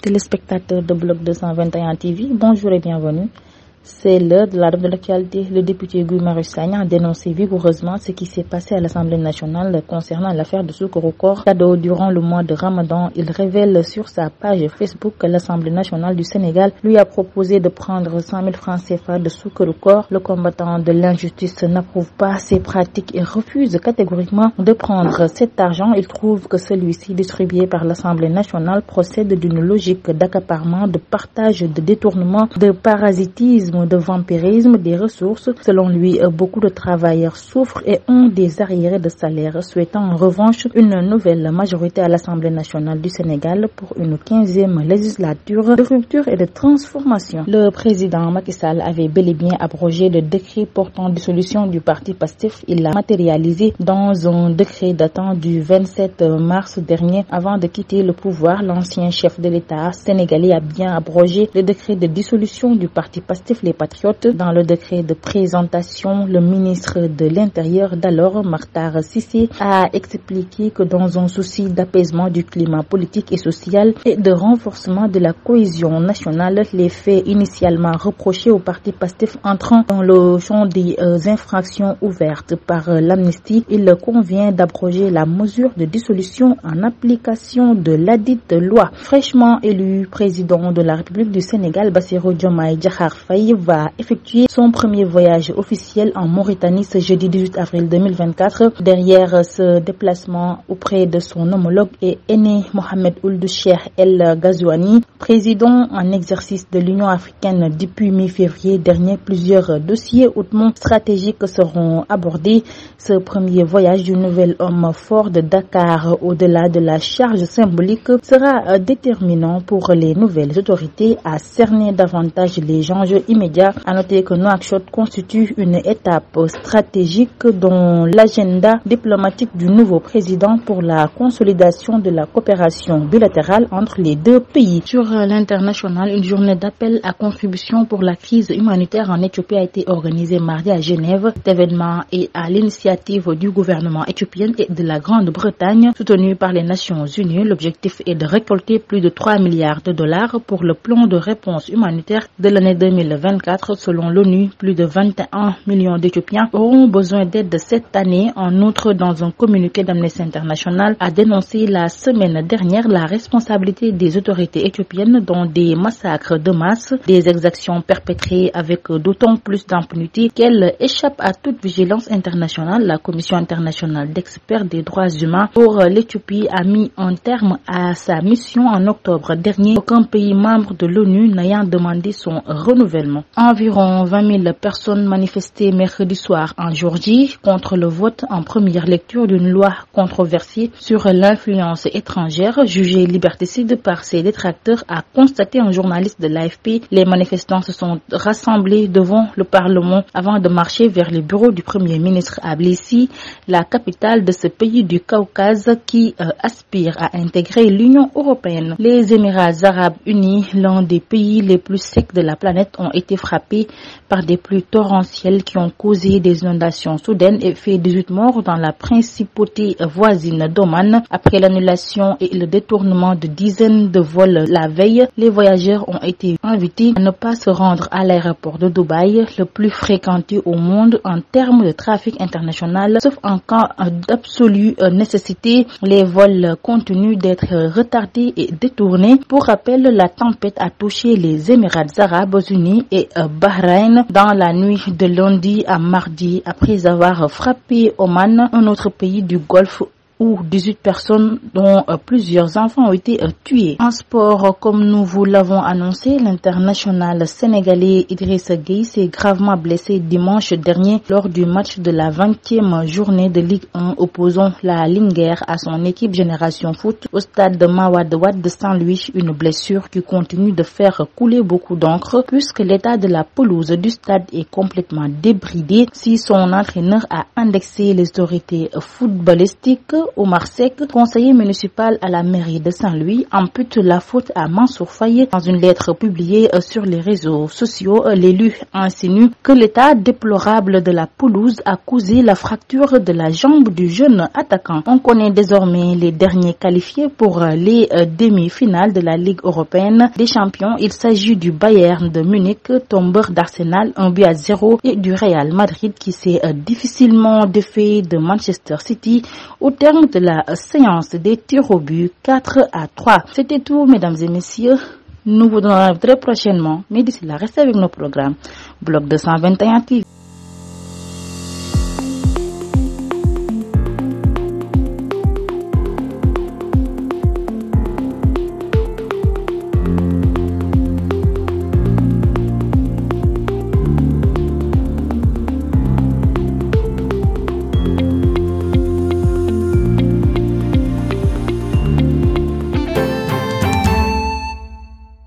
téléspectateurs de Bloc 221 TV, bonjour et bienvenue. C'est l'heure de la revue de l'actualité. Le député Guy Marius Sagna a dénoncé vigoureusement ce qui s'est passé à l'Assemblée nationale concernant l'affaire de Soukayrou Kor cadeau durant le mois de Ramadan. Il révèle sur sa page Facebook que l'Assemblée nationale du Sénégal lui a proposé de prendre 100 000 francs CFA de Soukayrou Kor. Le combattant de l'injustice n'approuve pas ces pratiques et refuse catégoriquement de prendre cet argent. Il trouve que celui-ci distribué par l'Assemblée nationale procède d'une logique d'accaparement, de partage, de détournement, de parasitisme, de vampirisme des ressources. Selon lui, beaucoup de travailleurs souffrent et ont des arriérés de salaire, souhaitant en revanche une nouvelle majorité à l'Assemblée nationale du Sénégal pour une 15e législature de rupture et de transformation. Le président Macky Sall avait bel et bien abrogé le décret portant dissolution du parti PASTEF. Il l'a matérialisé dans un décret datant du 27 mars dernier. Avant de quitter le pouvoir, l'ancien chef de l'État sénégalais a bien abrogé le décret de dissolution du parti PASTEF les Patriotes. Dans le décret de présentation, le ministre de l'Intérieur d'alors, Makhtar Cissé, a expliqué que dans un souci d'apaisement du climat politique et social et de renforcement de la cohésion nationale, les faits initialement reprochés au parti PASTEF entrant dans le champ des infractions ouvertes par l'amnistie, il convient d'abroger la mesure de dissolution en application de ladite loi. Fraîchement élu président de la République du Sénégal, Bassirou Diomaye Diakhar Faye va effectuer son premier voyage officiel en Mauritanie ce jeudi 18 avril 2024. Derrière ce déplacement auprès de son homologue est aîné Mohamed Ould Cheikh El Ghazouani, président en exercice de l'Union africaine depuis mi-février dernier. Plusieurs dossiers hautement stratégiques seront abordés. Ce premier voyage du nouvel homme fort de Dakar, au-delà de la charge symbolique, sera déterminant pour les nouvelles autorités à cerner davantage les enjeux immédiats. À noter que Nouakchott constitue une étape stratégique dans l'agenda diplomatique du nouveau président pour la consolidation de la coopération bilatérale entre les deux pays. Sur l'international, une journée d'appel à contribution pour la crise humanitaire en Éthiopie a été organisée mardi à Genève. Cet événement est à l'initiative du gouvernement éthiopien et de la Grande-Bretagne, soutenu par les Nations Unies. L'objectif est de récolter plus de 3 milliards de dollars pour le plan de réponse humanitaire de l'année 2024. Selon l'ONU, plus de 21 millions d'Éthiopiens auront besoin d'aide cette année. En outre, dans un communiqué d'Amnesty International, a dénoncé la semaine dernière la responsabilité des autorités éthiopiennes dans des massacres de masse, des exactions perpétrées avec d'autant plus d'impunité qu'elles échappent à toute vigilance internationale. La Commission internationale d'experts des droits humains pour l'Éthiopie a mis un terme à sa mission en octobre dernier, aucun pays membre de l'ONU n'ayant demandé son renouvellement. Environ 20 000 personnes manifestaient mercredi soir en Géorgie contre le vote en première lecture d'une loi controversée sur l'influence étrangère, jugée liberticide par ses détracteurs, a constaté un journaliste de l'AFP. Les manifestants se sont rassemblés devant le Parlement avant de marcher vers le bureau du Premier ministre à Tbilissi, la capitale de ce pays du Caucase qui aspire à intégrer l'Union européenne. Les Émirats arabes unis, l'un des pays les plus secs de la planète, ont été frappés par des pluies torrentielles qui ont causé des inondations soudaines et fait 18 morts dans la principauté voisine d'Oman. Après l'annulation et le détournement de dizaines de vols la veille, les voyageurs ont été invités à ne pas se rendre à l'aéroport de Dubaï, le plus fréquenté au monde en termes de trafic international, sauf en cas d'absolue nécessité. Les vols continuent d'être retardés et détournés. Pour rappel, la tempête a touché les Émirats arabes unis et Bahreïn dans la nuit de lundi à mardi après avoir frappé Oman, un autre pays du Golfe où 18 personnes, dont plusieurs enfants, ont été tués. En sport, comme nous vous l'avons annoncé, l'international sénégalais Idrissa Gueye s'est gravement blessé dimanche dernier lors du match de la 20e journée de Ligue 1 opposant la Linguère à son équipe Génération Foot au stade de Mawade Wade de Saint-Louis, une blessure qui continue de faire couler beaucoup d'encre puisque l'état de la pelouse du stade est complètement débridé. Si son entraîneur a indexé les autorités footballistiques, Omar Seck, conseiller municipal à la mairie de Saint-Louis, impute la faute à Mansour Faye. Dans une lettre publiée sur les réseaux sociaux, l'élu insinue que l'état déplorable de la pelouse a causé la fracture de la jambe du jeune attaquant. On connaît désormais les derniers qualifiés pour les demi-finales de la Ligue européenne des champions. Il s'agit du Bayern de Munich, tombeur d'Arsenal 1-0 et du Real Madrid qui s'est difficilement défait de Manchester City au terme de la séance des tirs au but 4-3. C'était tout, mesdames et messieurs. Nous vous donnons très prochainement, mais d'ici là, restez avec nos programmes. Bloc 221 TV.